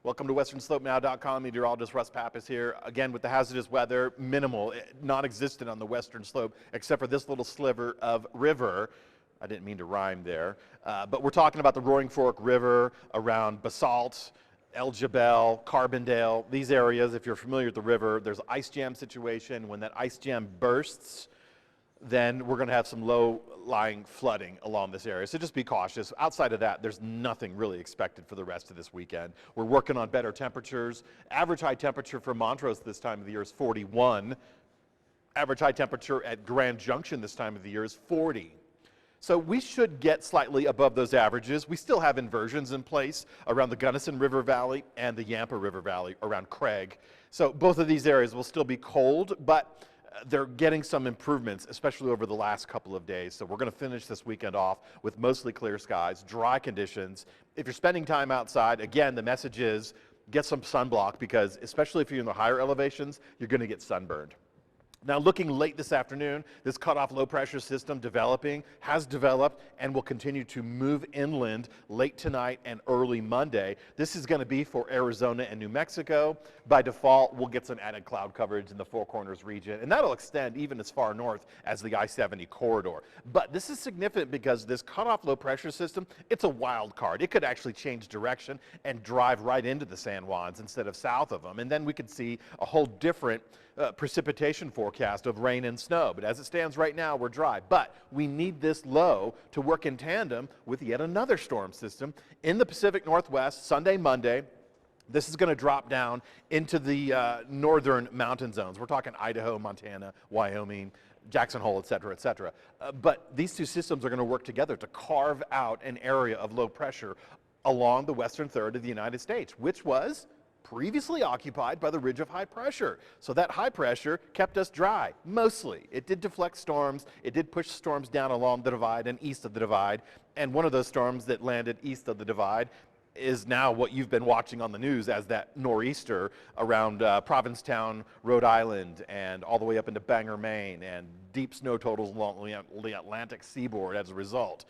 Welcome to WesternSlopeNow.com. Meteorologist Russ Pappas here, again with the hazardous weather, minimal, non-existent on the western slope, except for this little sliver of river. I didn't mean to rhyme there, but we're talking about the Roaring Fork River around Basalt, El Jebel, Carbondale, these areas. If you're familiar with the river, there's an ice jam situation. When that ice jam bursts, then we're going to have some low-lying flooding along this area. So just be cautious. Outside of that, there's nothing really expected for the rest of this weekend. We're working on better temperatures. Average high temperature for Montrose this time of the year is 41. Average high temperature at Grand Junction this time of the year is 40. So we should get slightly above those averages. We still have inversions in place around the Gunnison River Valley and the Yampa River Valley around Craig. So both of these areas will still be cold, but they're getting some improvements, especially over the last couple of days. So we're going to finish this weekend off with mostly clear skies, dry conditions. If you're spending time outside, again, the message is get some sunblock, because especially if you're in the higher elevations, you're going to get sunburned. Now, looking late this afternoon, this cutoff low pressure system has developed and will continue to move inland late tonight and early Monday. This is going to be for Arizona and New Mexico. By default, we'll get some added cloud coverage in the Four Corners region, and that'll extend even as far north as the I-70 corridor. But this is significant because this cutoff low pressure system, it's a wild card. It could actually change direction and drive right into the San Juans instead of south of them, and then we could see a whole different precipitation forecast of rain and snow. But as it stands right now, we're dry. But we need this low to work in tandem with yet another storm system in the Pacific Northwest Sunday, Monday. This is going to drop down into the northern mountain zones. We're talking Idaho, Montana, Wyoming, Jackson Hole, et cetera, et cetera. But these two systems are going to work together to carve out an area of low pressure along the western third of the United States, which was previously occupied by the ridge of high pressure. So that high pressure kept us dry, mostly. It did deflect storms. It did push storms down along the divide and east of the divide. And one of those storms that landed east of the divide is now what you've been watching on the news as that nor'easter around Provincetown, Rhode Island, and all the way up into Bangor, Maine, and deep snow totals along the Atlantic seaboard as a result.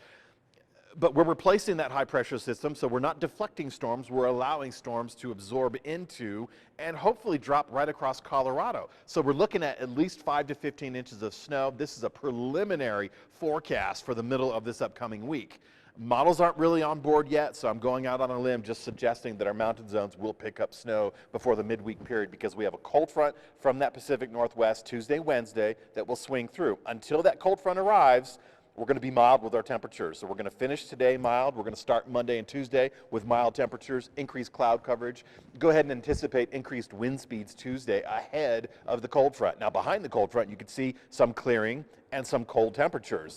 But we're replacing that high pressure system, so we're not deflecting storms, we're allowing storms to absorb into and hopefully drop right across Colorado. So we're looking at least 5 to 15 inches of snow. This is a preliminary forecast for the middle of this upcoming week. Models aren't really on board yet, so I'm going out on a limb just suggesting that our mountain zones will pick up snow before the midweek period, because we have a cold front from that Pacific Northwest Tuesday, Wednesday that will swing through. Until that cold front arrives, we're going to be mild with our temperatures. So we're going to finish today mild. We're going to start Monday and Tuesday with mild temperatures, increased cloud coverage. Go ahead and anticipate increased wind speeds Tuesday ahead of the cold front. Now, behind the cold front, you can see some clearing and some cold temperatures.